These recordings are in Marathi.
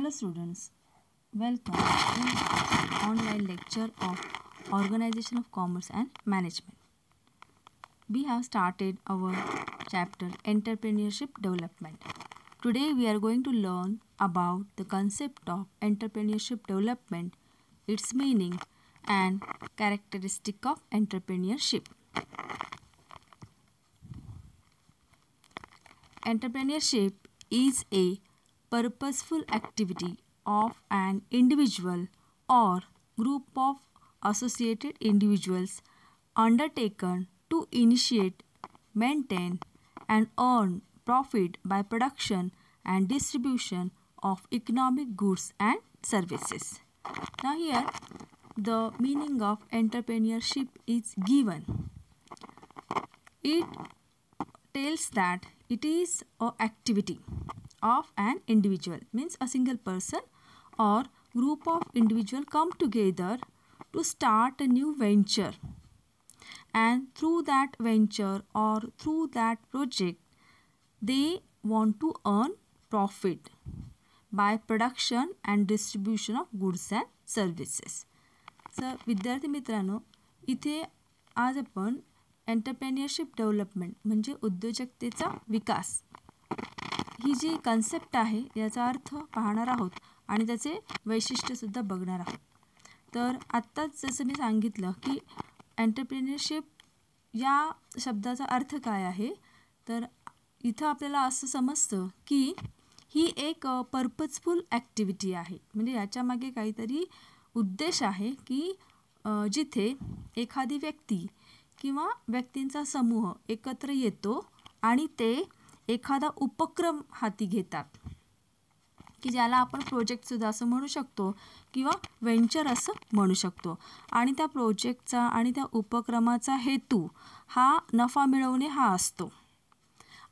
Hello students, welcome to online lecture of Organization of Commerce and Management. We have started our chapter Entrepreneurship Development. Today we are going to learn about the concept of entrepreneurship development, its meaning and characteristic of entrepreneurship. Entrepreneurship is a purposeful activity of an individual or group of associated individuals undertaken to initiate, maintain, and earn profit by production and distribution of economic goods and services. Now here the meaning of entrepreneurship is given. It tells that it is an activity of an individual, means a single person or group of individuals come together to start a new venture, and through that venture or through that project they want to earn profit by production and distribution of goods and services. तर विद्यार्थी मित्रांनो, इथे आज आपण एंटरप्रेन्योरशिप डेव्हलपमेंट म्हणजे उद्योजकतेचा विकास ही जी कन्सेप्ट आहे याचा अर्थ पाहणार आहोत आणि त्याचे वैशिष्ट्यसुद्धा बघणार आहोत. तर आत्ताच जसं मी सांगितलं की एंटरप्रेन्योरशिप या शब्दाचा अर्थ काय आहे, तर इथं आपल्याला असं समजतं की ही एक पर्पजफुल ॲक्टिव्हिटी आहे. म्हणजे याच्यामागे काहीतरी उद्देश आहे की जिथे एखादी व्यक्ती किंवा व्यक्तींचा समूह एकत्र येतो आणि ते एखादा उपक्रम हाती घेतात की ज्याला आपण प्रोजेक्टसुद्धा असं म्हणू शकतो किंवा व्हेंचर असं म्हणू शकतो. आणि त्या प्रोजेक्टचा आणि त्या उपक्रमाचा हेतू हा नफा मिळवणे हा असतो.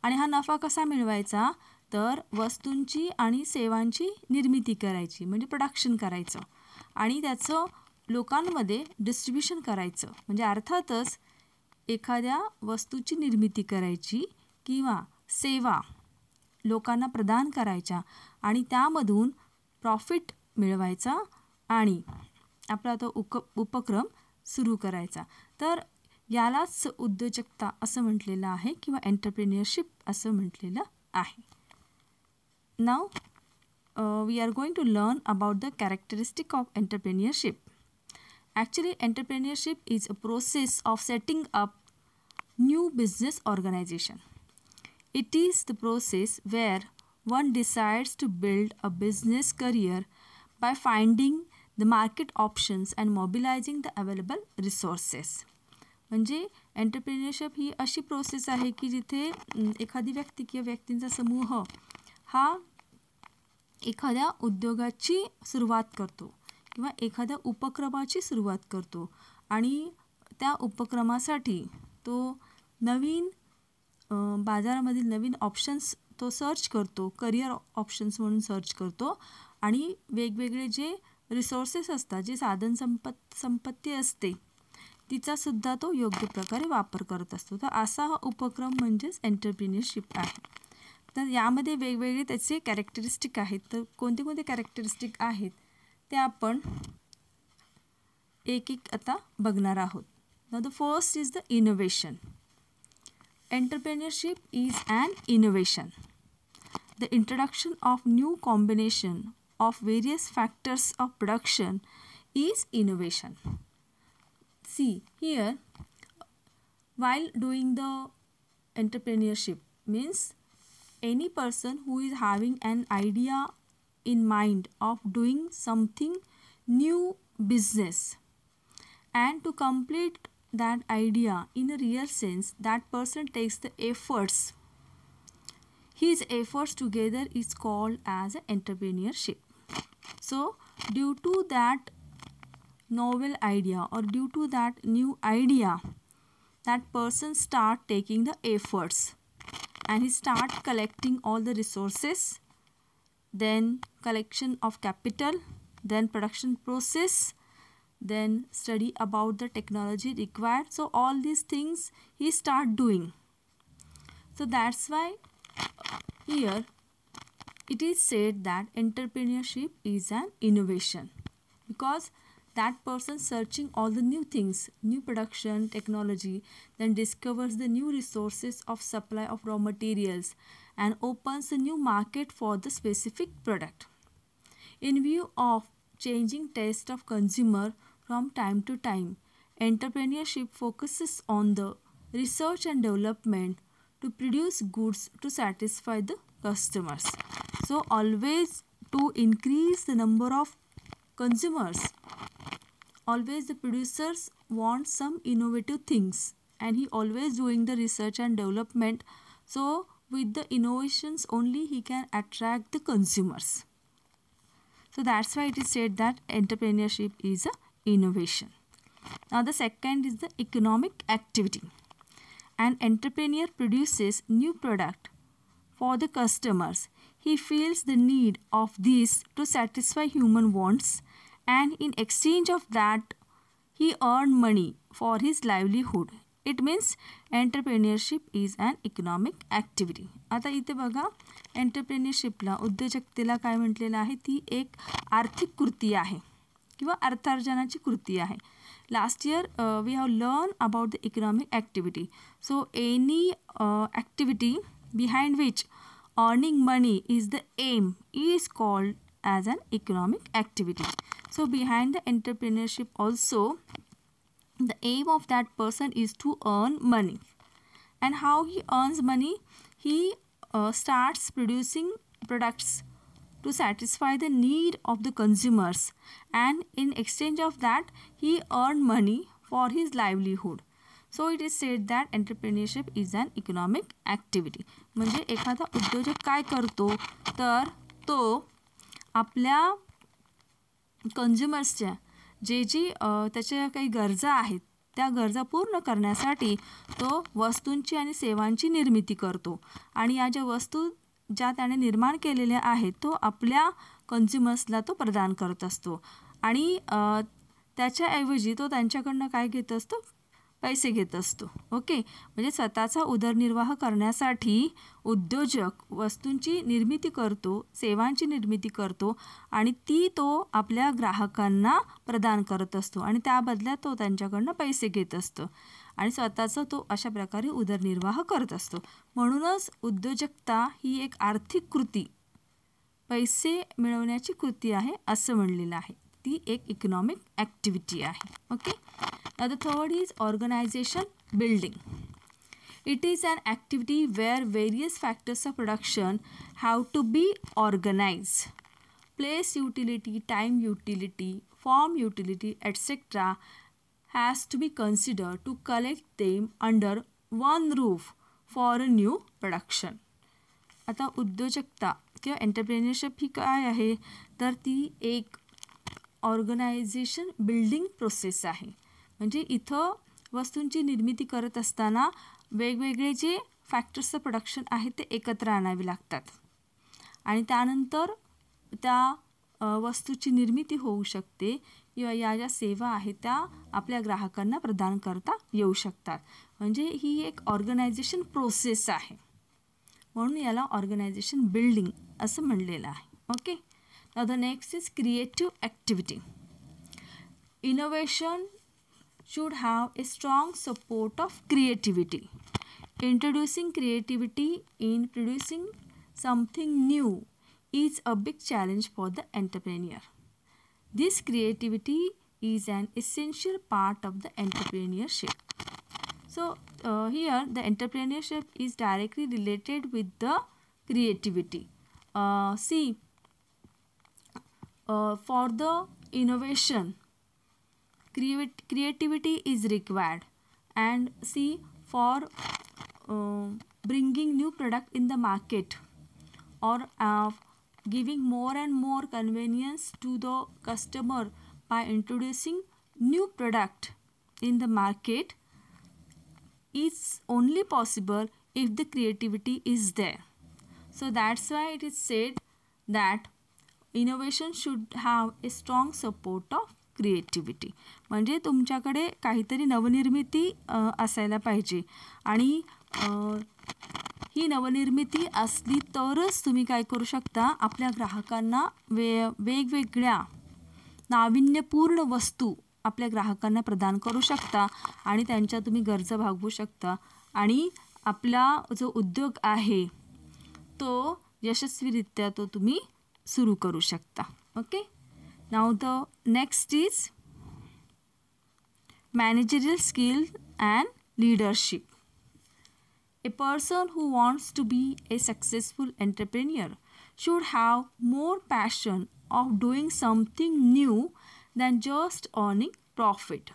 आणि हा नफा कसा मिळवायचा, तर वस्तूंची आणि सेवांची निर्मिती करायची म्हणजे प्रोडक्शन करायचं आणि त्याचं लोकांमध्ये डिस्ट्रीब्युशन करायचं. म्हणजे अर्थातच एखाद्या वस्तूची निर्मिती करायची किंवा सेवा लोकांना प्रदान करायच्या आणि त्यामधून प्रॉफिट मिळवायचा आणि आपला तो उपक्रम सुरू करायचा. तर यालाच उद्योजकता असं म्हटलेलं आहे किंवा एंटरप्रेन्योरशिप असं म्हटलेलं आहे. नाव we are going to learn about the characteristic of entrepreneurship. Actually, entrepreneurship is a process of setting up new business organization. It is the process where one decides to build a business career by finding the market options and mobilizing the available resources. म्हणजे एंटरप्रेन्योरशिप ही अशी प्रोसेस आहे की जिथे एखादी व्यक्ती किंवा व्यक्तींचा समूह हा एखाद्या उद्योगाची सुरुवात करतो किंवा एखाद्या उपक्रमाची सुरुवात करतो आणि त्या उपक्रमासाठी तो नवीन बाजारामधील नवीन ऑप्शन्स तो सर्च करतो, करिअर ऑप्शन्स म्हणून सर्च करतो आणि वेगवेगळे जे रिसोर्सेस असतात, जे संपत्ती असते तिचासुद्धा तो योग्य प्रकारे वापर करत असतो. तर असा हा उपक्रम म्हणजेच एंटरप्रेन्योरशिप आहे. तर यामध्ये वेगवेगळे त्याचे कॅरेक्टरिस्टिक आहेत. तर कोणते कोणते कॅरेक्टरिस्टिक आहेत ते आपण एक एक आता बघणार आहोत. Now the first is the innovation. Entrepreneurship is an innovation. The introduction of new combination of various factors of production is innovation. See here, while doing the entrepreneurship means any person who is having an idea in mind of doing something new business, and to complete that idea in a real sense, that person takes the efforts. His efforts together is called as entrepreneurship. So due to that novel idea or due to that new idea, that person start taking the efforts and he start collecting all the resources, then collection of capital, then production process, then study about the technology required. So all these things he start doing. So that's why here it is said that entrepreneurship is an innovation because that person searching all the new things, new production technology, then discovers the new resources of supply of raw materials and opens a new market for the specific product. In view of changing taste of consumer from time to time, entrepreneurship focuses on the research and development to produce goods to satisfy the customers. So always to increase the number of consumers, always the producers want some innovative things and he always doing the research and development, so with the innovations only he can attract the consumers. So that's why it is said that entrepreneurship is a innovation. Now the second is the economic activity. An entrepreneur produces new product for the customers. He feels the need of this to satisfy human wants, and in exchange of that he earn money for his livelihood. It means entrepreneurship is an economic activity. आता इथे बघा एंटरप्रेन्योरशिपला उद्योजकतेला काय म्हटलेलं आहे, ती एक आर्थिक कृती आहे किंवा अर्थार्जनाची कृती आहे. Last year we have learned about the economic activity. So any activity behind which earning money is the aim is called as an economic activity. So behind the entrepreneurship also, the aim of that person is to earn money. And how he earns money? He starts producing products to satisfy the need of the consumers, and in exchange of that he earn money for his livelihood. So it is said that entrepreneurship is an economic activity. म्हणजे एखादा उद्योजक काय करतो तर तो आपल्या कंझ्युमर्सच्या जे त्याच्या काही गरजा आहेत त्या गरजा पूर्ण करण्यासाठी तो वस्तूंची आणि सेवांची निर्मिती करतो, आणि या ज्या वस्तू ज्या त्याने निर्माण केलेल्या आहेत तो आपल्या कंझ्युमर्सला तो प्रदान करत असतो, आणि त्याच्याऐवजी तो त्यांच्याकडनं काय घेत असतो, पैसे घेत असतो. ओके, म्हणजे स्वतःचा उदरनिर्वाह करण्यासाठी उद्योजक वस्तूंची निर्मिती करतो, सेवांची निर्मिती करतो आणि ती तो आपल्या ग्राहकांना प्रदान करत असतो आणि त्या बदल्यात तो त्यांच्याकडनं पैसे घेत असतो आणि स्वतःचा तो अशा प्रकारे उदरनिर्वाह करत असतो. म्हणूनच उद्योजकता ही एक आर्थिक कृती, पैसे मिळवण्याची कृती आहे असं म्हणलेलं आहे. ती एक इकॉनॉमिक ॲक्टिव्हिटी आहे. Okay, now the third is organization building. It is an activity where various factors of production have to be organized. Place utility, time utility, form utility, etc. has to be considered to collect them under one roof for a new production. आता उद्योजकता किंवा एंटरप्रेन्योरशिप ही काय आहे तर ती एक ऑर्गनायझेशन बिल्डिंग प्रोसेस आहे. म्हणजे इथं वस्तूंची निर्मिती करत असताना वेगवेगळे जे फॅक्टर्सचं प्रोडक्शन आहे ते एकत्र आणावे लागतात आणि त्यानंतर त्या वस्तूची निर्मिती होऊ शकते किंवा या ज्या सेवा आहेत त्या आपल्या ग्राहकांना प्रदान करता येऊ शकतात. म्हणजे ही एक ऑर्गनायझेशन प्रोसेस आहे, म्हणून याला ऑर्गनायझेशन बिल्डिंग असं म्हणलेलं आहे. Okay, now the next is creative activity. Innovation should have a strong support of creativity. Introducing creativity in producing something new is a big challenge for the entrepreneur. This creativity is an essential part of the entrepreneurship. So here the entrepreneurship is directly related with the creativity. See, for the innovation creativity is required, and see for bringing new product in the market or giving more and more convenience to the customer by introducing new product in the market is only possible if the creativity is there. So that's why it is said that innovation should have a strong support of creativity. म्हणजे तुमच्याकडे काहीतरी नवनिर्मिती असायला पाहिजे आणि ही नवनिर्मिती असली तरच तुम्ही काय करू शकता, आपल्या ग्राहकांना वेगवेगळ्या नाविन्यपूर्ण वस्तू आपल्या ग्राहकांना प्रदान करू शकता आणि त्यांच्या तुम्ही गरजा भागवू शकता आणि आपला जो उद्योग आहे तो यशस्वीरित्या तो तुम्ही सुरू करू शकता. Okay. Now the next is managerial skill and leadership. A person who wants to be a successful entrepreneur should have more passion of doing something new than just earning profit.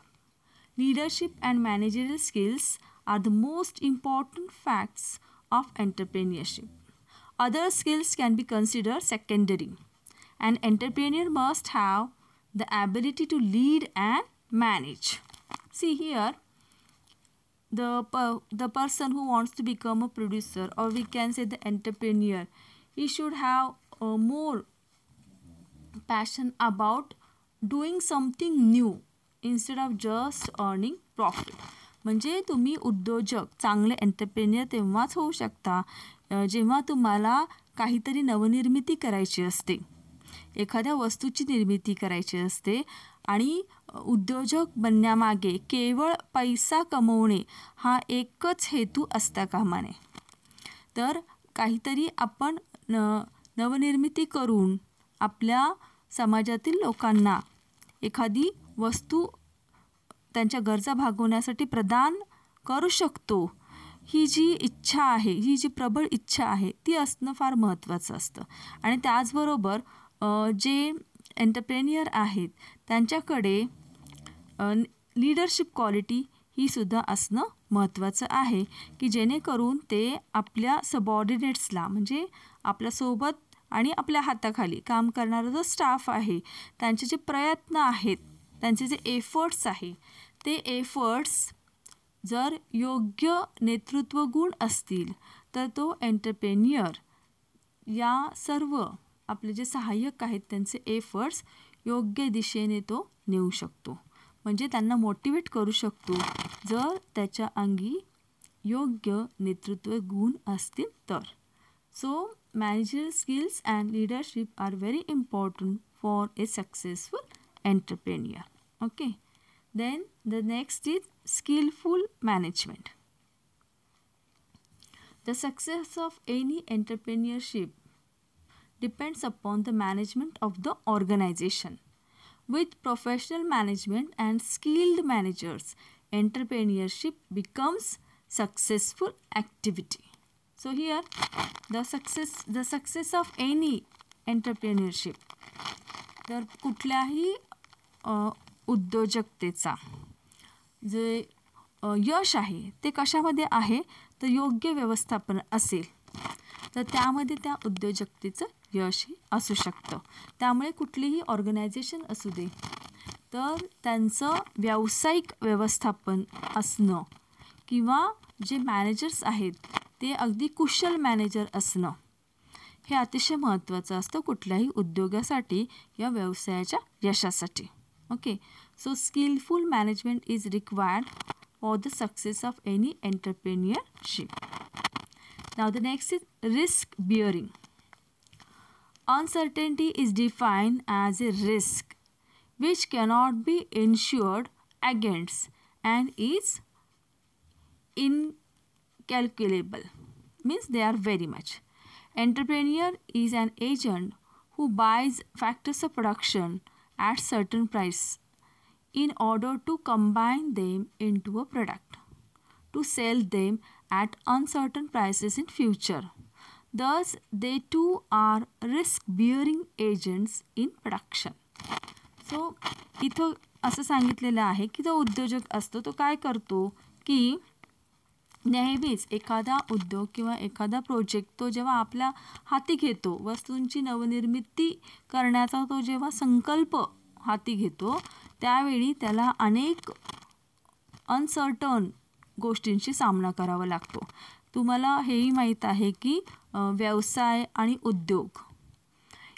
Leadership and managerial skills are the most important facts of entrepreneurship. Other skills can be considered secondary. An entrepreneur must have the ability to lead and manage. See here, the person who wants to become a producer, or we can say the entrepreneur, he should have more passion about doing something new instead of just earning profit. म्हणजे तुम्ही उद्योजक चांगले एंटरप्रेन्युअर तेव्हाच होऊ शकता जेव्हा तुम्हाला काहीतरी नवनिर्मिती करायची असते, एखाद्या वस्तूची निर्मिती करायची असते आणि उद्योजक बनण्यामागे केवळ पैसा कमवणे हा एकच हेतू असता कामा नये. तर काहीतरी आपण नवनिर्मिती करून आपल्या समाजातील लोकांना एखादी वस्तू त्यांच्या गरजा भागवण्यासाठी प्रदान करू शकतो, ही जी इच्छा आहे, ही जी प्रबळ इच्छा आहे ती असणं फार महत्त्वाचं असतं. आणि त्याचबरोबर जे एंटरप्रेन्युअर आहेत त्यांच्याकडे लीडरशिप क्वालिटी ही सुद्धा असणं महत्त्वाचं आहे की जेणेकरून ते आपल्या सबऑर्डिनेट्सला म्हणजे आपल्यासोबत आणि आपल्या हाताखाली काम करणारा जो स्टाफ आहे त्यांचे जे प्रयत्न आहेत, त्यांचे जे एफर्ट्स आहे, ते एफर्ट्स जर योग्य नेतृत्व गुण असतील तर तो एंटरप्रेन्युअर या सर्व आपले जे सहाय्यक आहेत त्यांचे एफर्ट्स योग्य दिशेने तो नेऊ शकतो, म्हणजे त्यांना मोटिवेट करू शकतो जर त्याच्या अंगी योग्य नेतृत्व गुण असतील तर. So managerial skills and leadership are very important for a successful entrepreneur. Okay. Then the next is skillful management. The success of any entrepreneurship depends upon the management of the organization. With professional management and skilled managers, entrepreneurship becomes successful activity. So here the success of any entrepreneurship, तर कुठल्याही उद्योजकतेचा जे यश आहे ते कशामध्ये आहे तर योग्य व्यवस्थापन असेल तर त्यामध्ये त्या उद्योजकतेचं यशही असू शकतं. त्यामुळे कुठलीही ऑर्गनायझेशन असू दे तर त्यांचं व्यावसायिक व्यवस्थापन असणं किंवा जे मॅनेजर्स आहेत ते अगदी कुशल मॅनेजर असणं हे अतिशय महत्त्वाचं असतं कुठल्याही उद्योगासाठी या व्यवसायाच्या यशासाठी. Okay, so skillful management is required for the success of any entrepreneurship. Now the next is risk bearing. Uncertainty is defined as a risk which cannot be insured against and is incalculable. Means they are very much. Entrepreneur is an agent who buys factors of production at certain price in order to combine them into a product to sell them at uncertain prices in future. Thus they too are risk bearing agents in production. So इथं असं सांगितलेलं आहे की जो उद्योजक असतो तो काय करतो की नेहमीच एखादा उद्योग किंवा एखादा प्रोजेक्ट तो जेव्हा आपल्या हाती घेतो, वस्तूंची नवनिर्मिती करण्याचा तो जेव्हा संकल्प हाती घेतो त्यावेळी त्याला अनेक अनसर्टन गोष्टींशी सामना करावा लागतो. तुम्हाला हेही माहीत आहे की व्यवसाय आणि उद्योग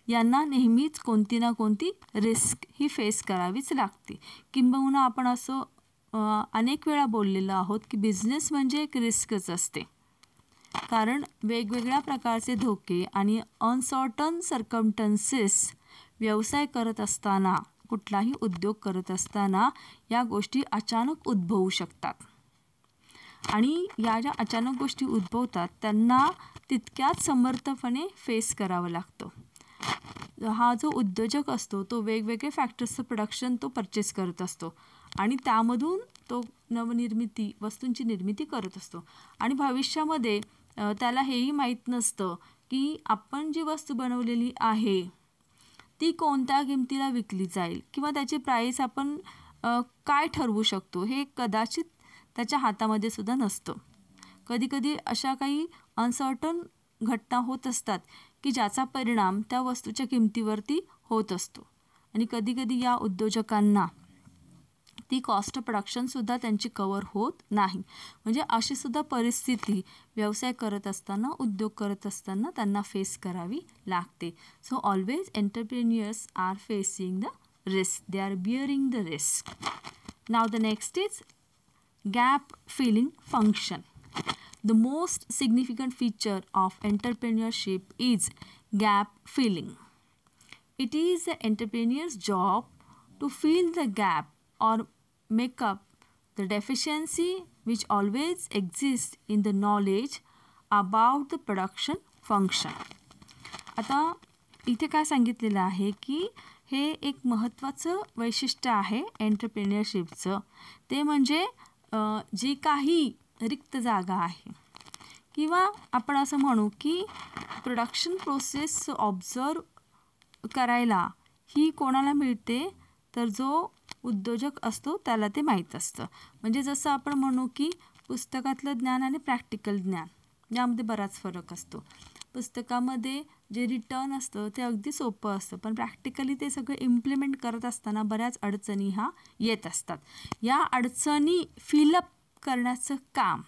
यांना नेहमीच कोणती ना कोणती रिस्क ही फेस करावीच लागते. किंबहुना आपण असं अनेक वेळा बोललेलो आहोत की बिझनेस म्हणजे एक रिस्कच असते. कारण वेगवेगळ्या प्रकारचे धोके आणि अनसर्टन सर्कमस्टन्सेस व्यवसाय करत असताना, कुठलाही उद्योग करत असताना या गोष्टी अचानक उद्भवू शकतात. आणि या ज्या अचानक गोष्टी उद्भवतात त्यांना तितक्याच समर्थपणे फेस करावं लागतं. हा जो उद्योजक असतो तो वेगवेगळे फॅक्टर्सचं प्रोडक्शन तो परचेस करत असतो आणि त्यामधून तो नवनिर्मिती वस्तूंची निर्मिती करत असतो. आणि भविष्यामध्ये त्याला हेही माहीत नसतं की आपण जी वस्तू बनवलेली आहे ती कोणत्या किमतीला विकली जाईल किंवा त्याची प्राईस आपण काय ठरवू शकतो हे कदाचित त्याच्या हातामध्ये सुद्धा नसतं. कधीकधी अशा काही अनसर्टन घटना होत असतात की ज्याचा परिणाम त्या वस्तूच्या किमतीवरती होत असतो. आणि कधीकधी या उद्योजकांना ती कॉस्ट ऑफ प्रोडक्शनसुद्धा त्यांची कवर होत नाही. म्हणजे अशी सुद्धा परिस्थिती व्यवसाय करत असताना, उद्योग करत असताना त्यांना फेस करावी लागते. So always entrepreneurs are facing the risk, they are bearing the risk. Now the next is gap filling function. The most significant feature of entrepreneurship is gap filling. It is the entrepreneur's job to fill the gap or make up the deficiency which always exists in the knowledge about the production function. आता इथे काय सांगितलेलं आहे की हे एक महत्त्वाचं वैशिष्ट्य आहे एंटरप्रेन्युअरशिपचं. ते म्हणजे जी काही रिक्त जागा आहे किंवा आपण असं म्हणू की प्रोडक्शन प्रोसेस ऑब्झर्व करायला ही कोणाला मिळते तर जो उद्योजक असतो त्याला ते माहीत असतं. म्हणजे जसं आपण म्हणू की पुस्तकातलं ज्ञान आणि प्रॅक्टिकल ज्ञान यामध्ये बराच फरक असतो. पुस्तकामध्ये जे रिटर्न असतं ते अगदी सोपं असतं, पण प्रॅक्टिकली ते सगळं इम्प्लिमेंट करत असताना बऱ्याच अडचणी ह्या येत असतात. या अडचणी फिलअप करण्याचं काम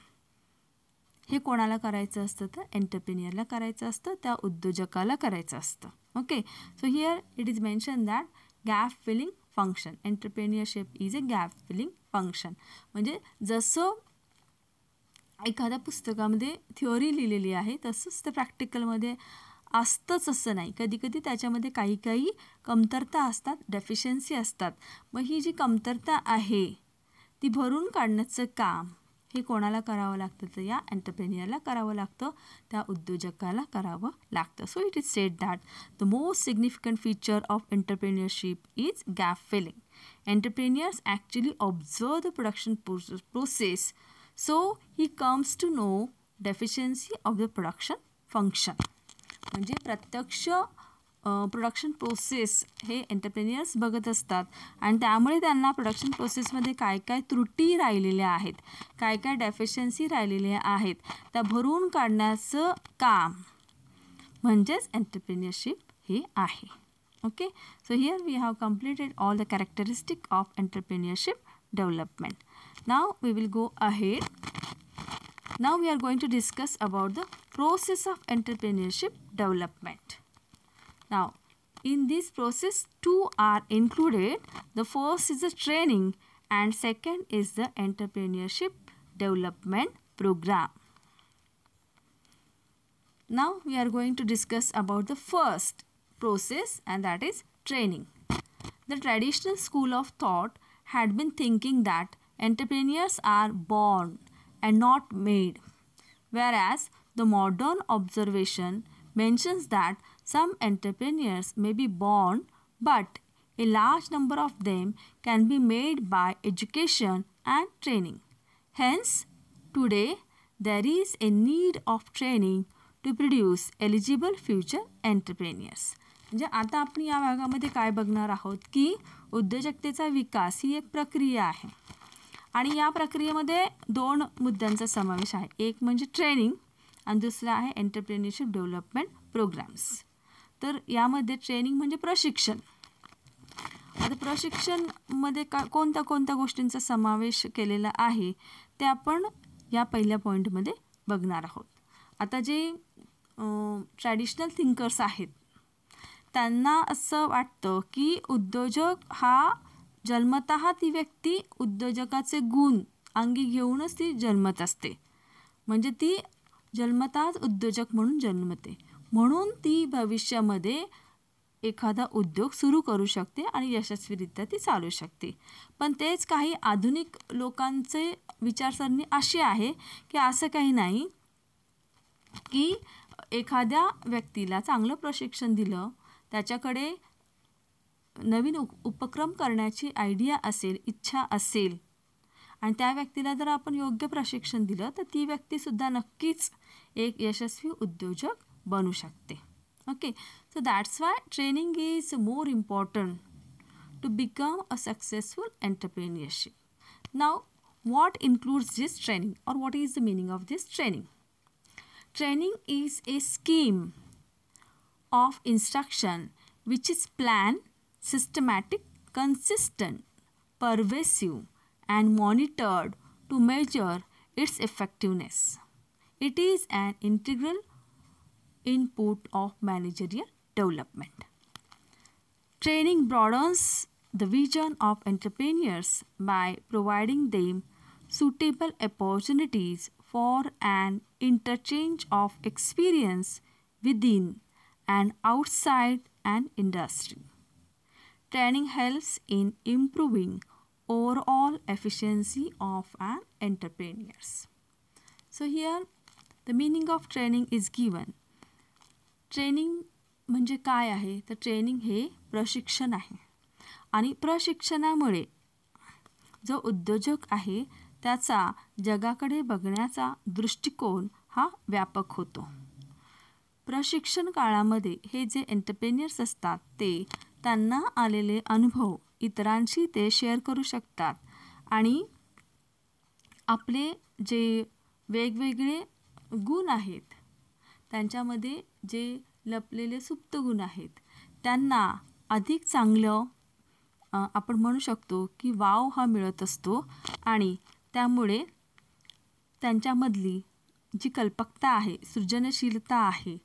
हे कोणाला करायचं असतं तर एंटरप्रेन्युअरला करायचं असतं, त्या उद्योजकाला करायचं असतं. Okay, so here it is mention that gap filling function, entrepreneurship is a gap filling function. म्हणजे जसं एखाद्या पुस्तकामध्ये थिअरी लिहिलेली आहे तसंच ते प्रॅक्टिकलमध्ये असतंच असं नाही. कधीकधी त्याच्यामध्ये काही कमतरता असतात, डेफिशियन्सी असतात. मग ही जी कमतरता आहे ती भरून काढण्याचं काम हे कोणाला करावं लागतं तर या एंटरप्रेन्युअरला करावं लागतं, त्या उद्योजकाला करावं लागतं. So it is said that the most significant feature of entrepreneurship is gap filling. Entrepreneurs actually observe the production process, so he comes to know deficiency of the production function. म्हणजे प्रत्यक्ष प्रोडक्शन प्रोसेस हे एंटरप्रेन्युअर्स बघत असतात आणि त्यामुळे त्यांना प्रोडक्शन प्रोसेसमध्ये काय त्रुटी राहिलेल्या आहेत, काय डेफिशियन्सी राहिलेल्या आहेत त्या भरून काढण्याचं काम म्हणजेच एंटरप्रेन्युअरशिप हे आहे. Okay, so here we have completed all the characteristic of entrepreneurship development. Now we will go ahead. Now we are going to discuss about the process of entrepreneurship development. Now, in this process, two are included. The first is the training and second is the entrepreneurship development program. Now we are going to discuss about the first process, and that is training. The traditional school of thought had been thinking that entrepreneurs are born and not made, whereas the modern observation mentions that some entrepreneurs may be born, but a large number of them can be made by education and training. Hence, today there is a need of training to produce eligible future entrepreneurs. म्हणजे आता आपण या भागामध्ये काय बघणार आहोत की उद्योजकतेचा विकास ही एक प्रक्रिया आहे आणि या प्रक्रियेमध्ये दोन मुद्द्यांचा समावेश आहे. एक म्हणजे ट्रेनिंग आणि दुसरा आहे एंटरप्रेन्युअरशिप डेव्हलपमेंट प्रोग्राम्स. तर यामध्ये ट्रेनिंग म्हणजे प्रशिक्षण. आता प्रशिक्षणमध्ये कोणत्या गोष्टींचा समावेश केलेला आहे ते आपण या पहिल्या पॉईंटमध्ये बघणार आहोत. आता जे ट्रॅडिशनल थिंकर्स आहेत त्यांना असं वाटतं की उद्योजक हा जन्मतः ती व्यक्ती उद्योजकाचे गुण अंगी घेऊनच ती जन्मत असते. म्हणजे ती जन्मताच उद्योजक म्हणून जन्मते, म्हणून ती भविष्यामध्ये एखादा उद्योग सुरू करू शकते आणि यशस्वीरित्या ती चालू शकते. पण तेच काही आधुनिक लोकांचे विचारसरणी अशी आहे की असं काही नाही की एखाद्या व्यक्तीला चांगलं प्रशिक्षण दिलं, त्याच्याकडे नवीन उपक्रम करण्याची आयडिया असेल, इच्छा असेल आणि त्या व्यक्तीला जर आपण योग्य प्रशिक्षण दिलं तर ती व्यक्तीसुद्धा नक्कीच एक यशस्वी उद्योजक बनू शकते. Okay, so that's why training is more important to become a successful entrepreneurship. Now, what includes this training, or what is the meaning of this training? Training is a scheme of instruction which is planned, systematic, consistent, pervasive, and monitored to measure its effectiveness. It is an integral input of managerial development. Training broadens the vision of entrepreneurs by providing them suitable opportunities for an interchange of experience within and outside an industry. Training helps in improving overall efficiency of an entrepreneurs. So here the meaning of training is given. Training म्हणजे काय आहे? तर ट्रेनिंग हे प्रशिक्षण आहे आणि प्रशिक्षणामुळे जो उद्योजक आहे त्याचा जगाकडे बघण्याचा दृष्टिकोन हा व्यापक होतो. प्रशिक्षण काळामध्ये हे जे एंटरप्रेन्युअर्स असतात ते त्यांना आलेले अनुभव इतरांशी ते शेअर करू शकतात आणि आपले जे वेगवेगळे गुण आहेत त्यांच्यामध्ये जे लपलेले सुप्त गुण आहेत त्यांना अधिक चांगलं आपण म्हणू शकतो की वाव हा मिळत असतो आणि त्यामुळे त्यांच्यामधली जी कल्पकता आहे, सृजनशीलता आहे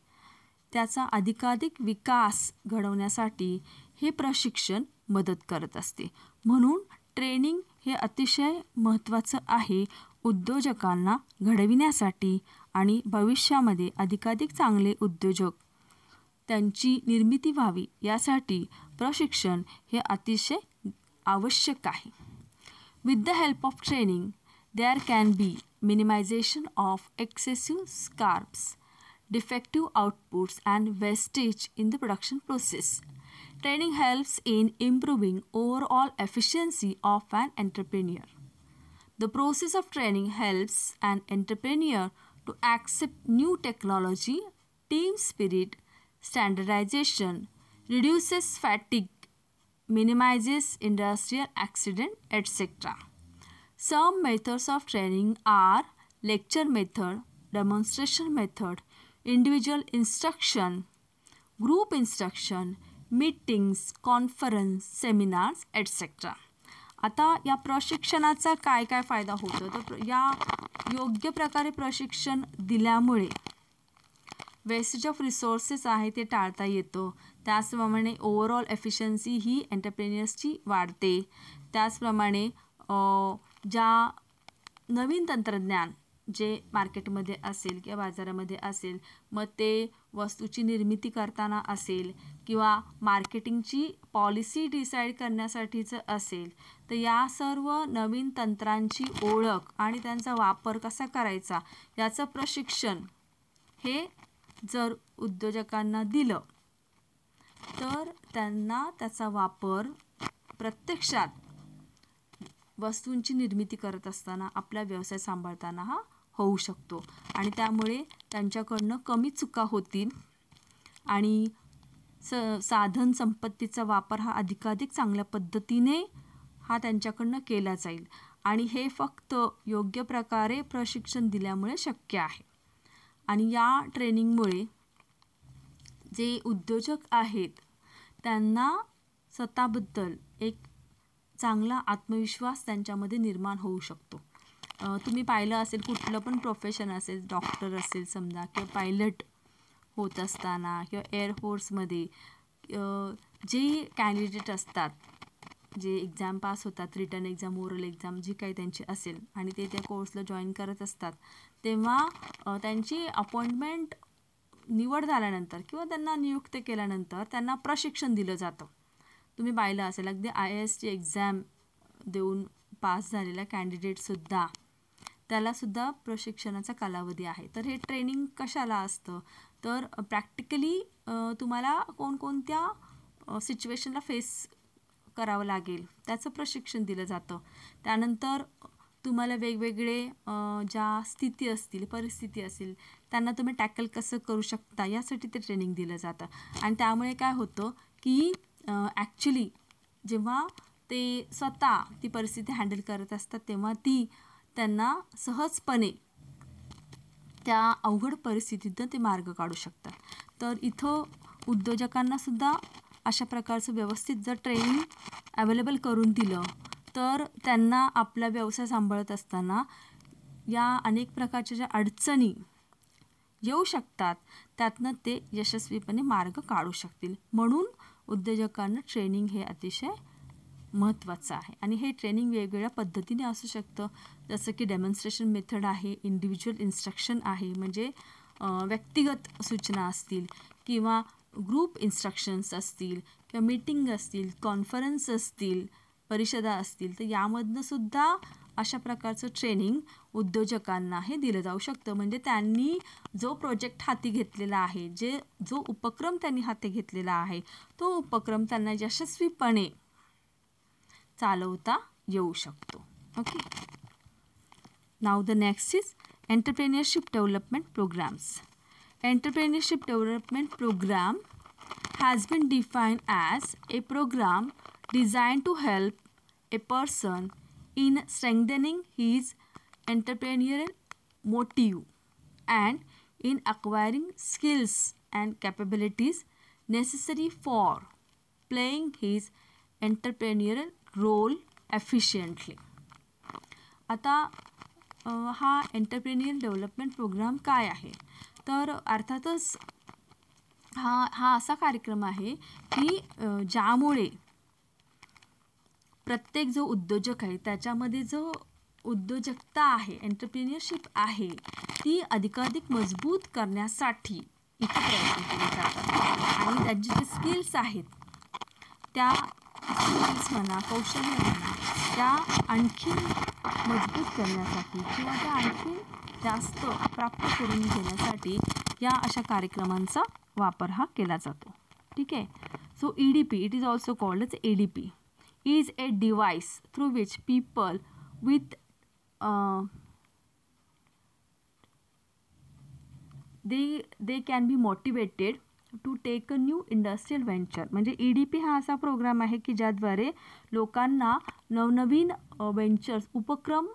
त्याचा अधिकाधिक विकास घडवण्यासाठी हे प्रशिक्षण मदत करत असते. म्हणून ट्रेनिंग हे अतिशय महत्त्वाचं आहे उद्योजकांना घडविण्यासाठी आणि भविष्यामध्ये अधिकाधिक चांगले उद्योजक त्यांची निर्मिती व्हावी यासाठी प्रशिक्षण हे अतिशय आवश्यक आहे. With the help of training there can be minimisation of excessive scraps, defective outputs and wastage in the production process. Training helps in improving overall efficiency of an entrepreneur. The process of training helps an entrepreneur to accept new technology, team spirit, standardization, reduces fatigue, minimizes industrial accident, etc. Some methods of training are lecture method, demonstration method, individual instruction, group instruction, meetings, conference, seminars, etc. आता या प्रशिक्षणाचा काय काय फायदा होतो तर या योग्य प्रकारे प्रशिक्षण दिल्यामुळे वेस्टेज ऑफ रिसोर्सेस आहे ते टाळता येतो. त्याचप्रमाणे ओव्हरऑल एफिशियन्सी ही एंटरप्रेन्युअर्सची वाढते. त्याचप्रमाणे ज्या नवीन तंत्रज्ञान जे मार्केटमध्ये असेल किंवा बाजारामध्ये असेल, मग ते वस्तूची निर्मिती करताना असेल किंवा मार्केटिंगची पॉलिसी डिसाईड करण्यासाठीचं असेल, तर या सर्व नवीन तंत्रांची ओळख आणि त्यांचा वापर कसा करायचा याचं प्रशिक्षण हे जर उद्योजकांना दिलं तर त्यांना त्याचा वापर प्रत्यक्षात वस्तूंची निर्मिती करत असताना आपला व्यवसाय सांभाळताना हा होऊ शकतो आणि त्यामुळे त्यांच्याकडनं कमी चुका होतील आणि साधन संपत्तीचा वापर हा अधिकाधिक चांगल्या पद्धतीने हा त्यांच्याकडनं केला जाईल आणि हे फक्त योग्य प्रकारे प्रशिक्षण दिल्यामुळे शक्य आहे. आणि या ट्रेनिंगमुळे जे उद्योजक आहेत त्यांना स्वतःबद्दल एक चांगला आत्मविश्वास त्यांच्यामध्ये निर्माण होऊ शकतो. तुम्ही पाहिलं असेल कुठलं पण प्रोफेशन असेल, डॉक्टर असेल समजा किंवा पायलट होत असताना किंवा एअरफोर्समध्ये जे कॅन्डिडेट असतात जे एक्झाम पास होतात, रिटन एक्झाम, ओरल एक्झाम जी काही त्यांची असेल आणि ते त्या कोर्सला जॉईन करत असतात, तेव्हा त्यांची अपॉइंटमेंट निवड झाल्यानंतर किंवा त्यांना नियुक्त केल्यानंतर त्यांना प्रशिक्षण दिलं जातं. तुम्ही पाहिलं असेल अगदी IASची एक्झाम देऊन पास झालेला कॅन्डिडेटसुद्धा, त्यालासुद्धा प्रशिक्षणाचा कालावधी आहे. तर हे ट्रेनिंग कशाला असतं, तर प्रॅक्टिकली तुम्हाला कोणकोणत्या सिच्युएशनला फेस करावं लागेल त्याचं प्रशिक्षण दिलं जातं. त्यानंतर तुम्हाला वेगवेगळे ज्या स्थिती असतील, परिस्थिती असेल, त्यांना तुम्ही टॅकल कसं करू शकता यासाठी ते ट्रेनिंग दिलं जातं. आणि त्यामुळे काय होतं की ॲक्च्युली जेव्हा ते स्वतः ती परिस्थिती हँडल करत असतात तेव्हा ती त्यांना सहजपणे त्या अवघड परिस्थितीतून ते मार्ग काढू शकतात. तर इथं उद्योजकांनासुद्धा अशा प्रकारचं व्यवस्थित जर ट्रेनिंग अवेलेबल करून दिलं तर त्यांना आपला व्यवसाय सांभाळत असताना या अनेक प्रकारच्या ज्या अडचणी येऊ शकतात त्यातनं ते यशस्वीपणे मार्ग काढू शकतील. म्हणून उद्योजकांना ट्रेनिंग हे अतिशय महत्त्वाचं आहे. आणि हे ट्रेनिंग वेगवेगळ्या पद्धतीने असू शकतं, जसं की डेमॉन्स्ट्रेशन मेथड आहे, इंडिव्हिज्युअल इन्स्ट्रक्शन आहे, म्हणजे व्यक्तिगत सूचना असतील किंवा ग्रुप इन्स्ट्रक्शन्स असतील किंवा मीटिंग असतील, कॉन्फरन्स असतील, परिषदा असतील, तर यामधनं सुद्धा अशा प्रकारचं ट्रेनिंग उद्योजकांना हे दिलं जाऊ शकतं. म्हणजे त्यांनी जो प्रोजेक्ट हाती घेतलेला आहे, जो उपक्रम त्यांनी हाती घेतलेला आहे, तो उपक्रम त्यांना यशस्वीपणे चालवता येऊ शकतो. Okay. Now the next is entrepreneurship development programmes. Entrepreneurship Development Program has been defined as a program designed to help a person in strengthening his entrepreneurial motive and in acquiring skills and capabilities necessary for playing his entrepreneurial role efficiently. आता हा एंटरप्रेन्युअर डेव्हलपमेंट प्रोग्राम काय आहे, तर अर्थातच हा असा कार्यक्रम आहे की ज्यामुळे प्रत्येक जो उद्योजक आहे त्याच्यामध्ये जो उद्योजकता आहे, एंटरप्रेन्युअरशिप आहे, ती अधिकाधिक मजबूत करण्यासाठी इथे प्रयत्न केले जातात. आणि त्यांचे जे स्किल्स आहेत त्या स्किल्स म्हणा, कौशल्य म्हणा, त्या आणखी मजबूत करण्यासाठी किंवा त्या आणखी जास्त प्राप्त करून घेण्यासाठी या अशा कार्यक्रमांचा वापर हा केला जातो. ठीक आहे. So EDP, it is also called as EDP, is a device through which people with they can be motivated to take a new industrial venture. म्हणजे EDP हा असा प्रोग्राम आहे की ज्याद्वारे लोकांना नवनवीन वेंचर्स, उपक्रम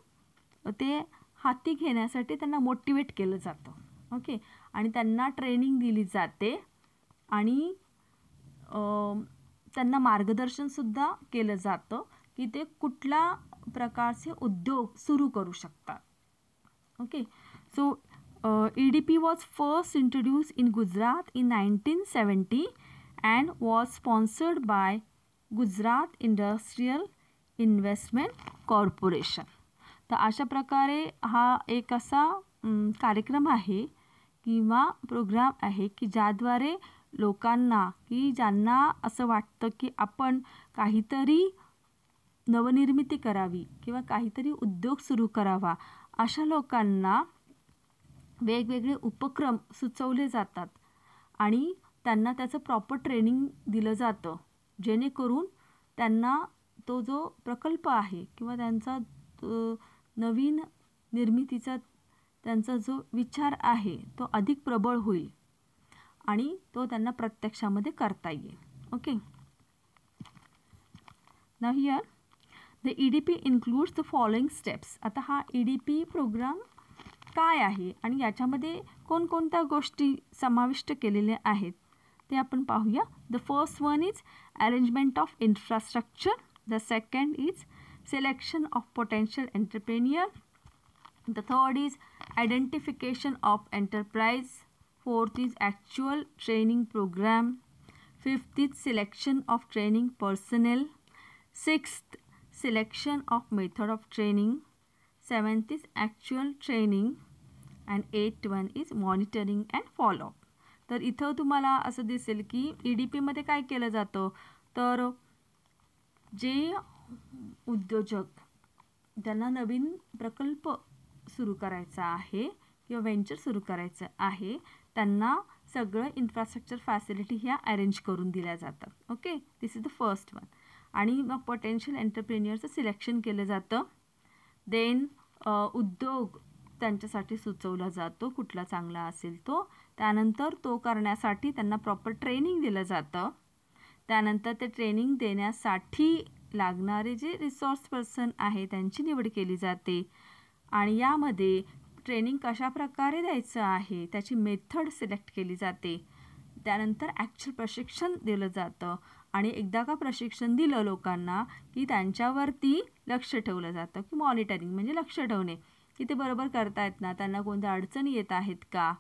ते हाती घेण्यासाठी त्यांना मोटिवेट केलं जातं. ओके. आणि त्यांना ट्रेनिंग दिली जाते आणि त्यांना मार्गदर्शनसुद्धा केलं जातं की ते कुठल्या प्रकारचे उद्योग सुरू करू शकतात. Okay. So EDP was first introduced in Gujarat in 1970 and was sponsored by Gujarat Industrial Investment Corporation. तर अशा प्रकारे हा एक असा कार्यक्रम आहे किंवा प्रोग्राम आहे की ज्याद्वारे लोकांना, की ज्यांना असं वाटतं की आपण काहीतरी नवनिर्मिती करावी किंवा काहीतरी उद्योग सुरू करावा, अशा लोकांना वेगवेगळे उपक्रम सुचवले जातात आणि त्यांना त्याचं प्रॉपर ट्रेनिंग दिलं जातं, जेणेकरून त्यांना तो जो प्रकल्प आहे किंवा त्यांचा नवीन निर्मितीचा त्यांचा जो विचार आहे तो अधिक प्रबळ होईल आणि तो त्यांना प्रत्यक्षामध्ये करता येईल. Okay. Now here the EDP includes the following steps. आता हा EDP प्रोग्राम काय आहे आणि याच्यामध्ये कोणकोणत्या गोष्टी समाविष्ट केलेल्या आहेत ते आपण पाहूया. The first one is arrangement of infrastructure. The second is selection of potential entrepreneur. The third is identification of enterprise. Fourth is actual training program. Fifth is selection of training personnel. 6th, selection of method of training. 7th is actual training. and 8th one is monitoring and follow-up. तर इथं तुम्हाला असं दिसेल की EDPमध्ये काय केलं जातं, तर जे उद्योजक ज्यांना नवीन प्रकल्प सुरू करायचा आहे किंवा व्हेंचर सुरू करायचं आहे त्यांना सगळं इन्फ्रास्ट्रक्चर फॅसिलिटी ह्या अरेंज करून दिल्या जातात. Okay, this is the first one. आणि मग पोटेन्शियल एंटरप्रेन्युअरचं सिलेक्शन केलं जातं. देन उद्योग त्यांच्यासाठी सुचवला जातो कुठला चांगला असेल तो. त्यानंतर तो करण्यासाठी त्यांना प्रॉपर ट्रेनिंग दिलं जातं. त्यानंतर ते ट्रेनिंग देण्यासाठी लागणारे जे रिसोर्स पर्सन आहे त्यांची निवड केली जाते. आणि यामध्ये ट्रेनिंग कशा प्रकारे द्यायचं आहे त्याची मेथड सिलेक्ट केली जाते. त्यानंतर ॲक्च्युअल प्रशिक्षण दिलं जातं. आणि एकदा का प्रशिक्षण दिलं लोकांना की त्यांच्यावरती लक्ष ठेवलं जातं की मॉनिटरिंग म्हणजे लक्ष ठेवणे की ते बरोबर करतायत ना, त्यांना कोणत्या अडचणी येत आहेत का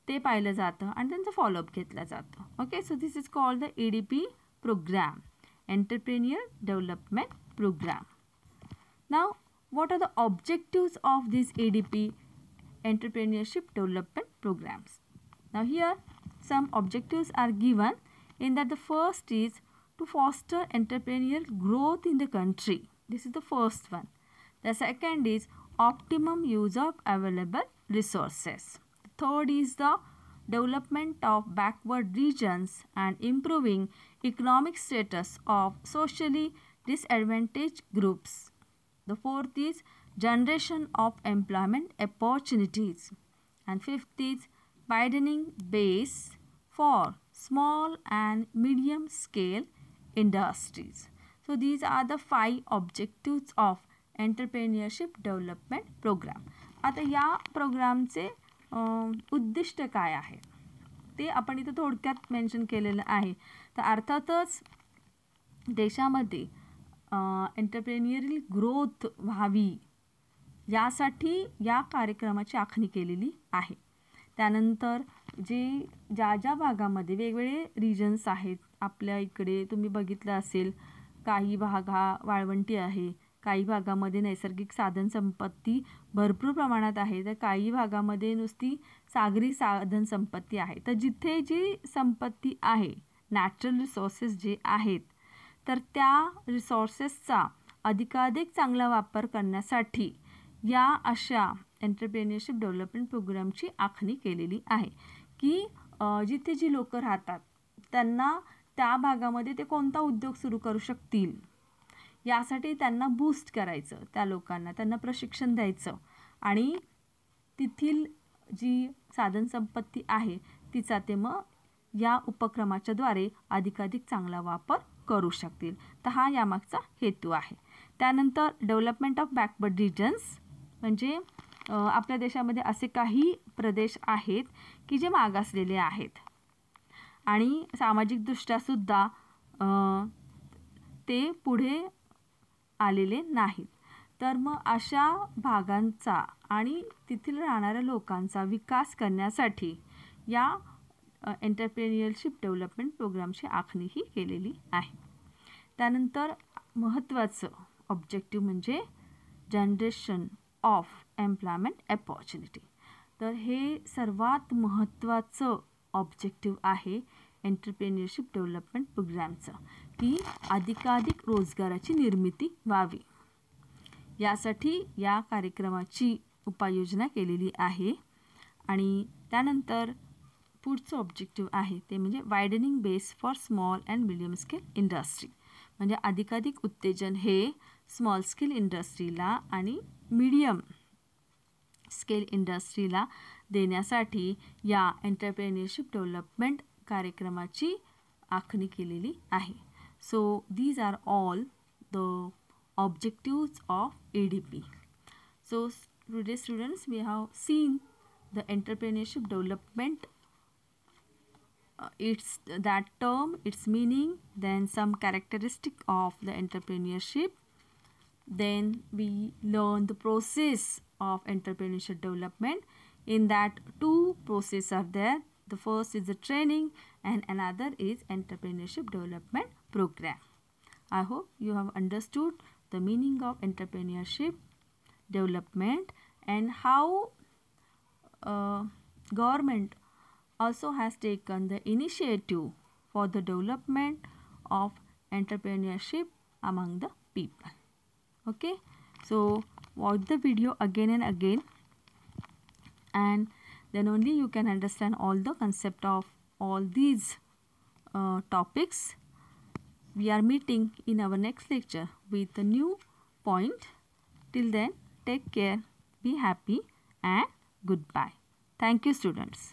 ते पाहिलं जातं आणि त्यांचं फॉलोअप घेतलं जातं. Okay, so this is called the EDP programme, entrepreneur development programme. Now what are the objectives of this EDP, entrepreneurship development programs? Now here some objectives are given in that the first is to foster entrepreneurial growth in the country. This is the first one. The second is optimum use of available resources. The third is the development of backward regions and improving economic status of socially disadvantaged groups. The fourth is generation of employment opportunities. And fifth is widening base for small and medium scale industries. So these are the 5 objectives of entrepreneurship development program. आता या प्रोग्रामचे उद्दिष्ट काय आहे ते आपण इथं थोडक्यात मेन्शन केलेलं आहे. तर अर्थातच देशामध्ये एंटरप्रेन्युअरियल ग्रोथ व्हावी यासाठी या कार्यक्रमाची आखणी केलेली आहे. त्यानंतर ज्या ज्या भागामध्ये वेगवेगळे रिजन्स आहेत आपल्या इकडे तुम्ही बघितलं असेल, काही भाग हा वाळवंटी आहे, काही भागामध्ये नैसर्गिक साधनसंपत्ती भरपूर प्रमाणात आहे, तर काही भागामध्ये नुसती सागरी साधनसंपत्ती आहे. तर जिथे जी संपत्ती आहे, नॅचरल रिसोर्सेस जे आहेत, तर त्या रिसोर्सेसचा अधिकाधिक चांगला वापर करण्यासाठी या अशा एंटरप्रेन्युअरशिप डेव्हलपमेंट प्रोग्रामची आखणी केलेली आहे की जिथे जी लोकं राहतात त्यांना त्या भागामध्ये ते कोणता उद्योग सुरू करू शकतील यासाठी त्यांना बूस्ट करायचं, त्या लोकांना त्यांना प्रशिक्षण द्यायचं आणि तिथील जी साधनसंपत्ती आहे तिचा ते मग या उपक्रमाच्या द्वारे अधिकाधिक चांगला वापर करू शकतील. तर हा यामागचा हेतू आहे. त्यानंतर डेव्हलपमेंट ऑफ बॅकवर्ड रिजन्स म्हणजे आपल्या देशामध्ये असे काही प्रदेश आहेत की जे मागासलेले आहेत आणि सामाजिकदृष्ट्यासुद्धा ते पुढे आलेले नाहीत. तर मग अशा भागांचा आणि तिथील राहणाऱ्या लोकांचा विकास करण्यासाठी या एंटरप्रेन्युअरशिप डेव्हलपमेंट प्रोग्रामची आखणी ही केलेली आहे. त्यानंतर महत्त्वाचं ऑब्जेक्टिव्ह म्हणजे जनरेशन ऑफ एम्प्लॉयमेंट अपॉर्च्युनिटी. तर हे सर्वात महत्त्वाचं ऑब्जेक्टिव्ह आहे एंटरप्रेन्युअरशिप डेव्हलपमेंट प्रोग्रामचं की अधिकाधिक रोजगाराची निर्मिती व्हावी. यासाठी या कार्यक्रमाची उपाययोजना केलेली आहे. आणि त्यानंतर पुढचं ऑब्जेक्टिव्ह आहे ते म्हणजे widening base for small and medium scale industry. म्हणजे अधिकाधिक उत्तेजन हे स्मॉल स्केल इंडस्ट्रीला आणि मीडियम स्केल इंडस्ट्रीला देण्यासाठी या एंटरप्रेन्युअरशिप डेव्हलपमेंट कार्यक्रमाची आखणी केलेली आहे. So these are all the objectives of EDP. So today students we have seen the entrepreneurship development, it's that term, its meaning, then some characteristic of the entrepreneurship, then we learn the process of entrepreneurship development. In that 2 processes are there. The first is the training and another is entrepreneurship development program. I hope you have understood the meaning of entrepreneurship, development, and how government also has taken the initiative for the development of entrepreneurship among the people. Okay, so watch the video again and again, and then only you can understand all the concept of all these topics. We are meeting in our next lecture with a new point. Till then, take care, be happy, and goodbye. Thank you, students.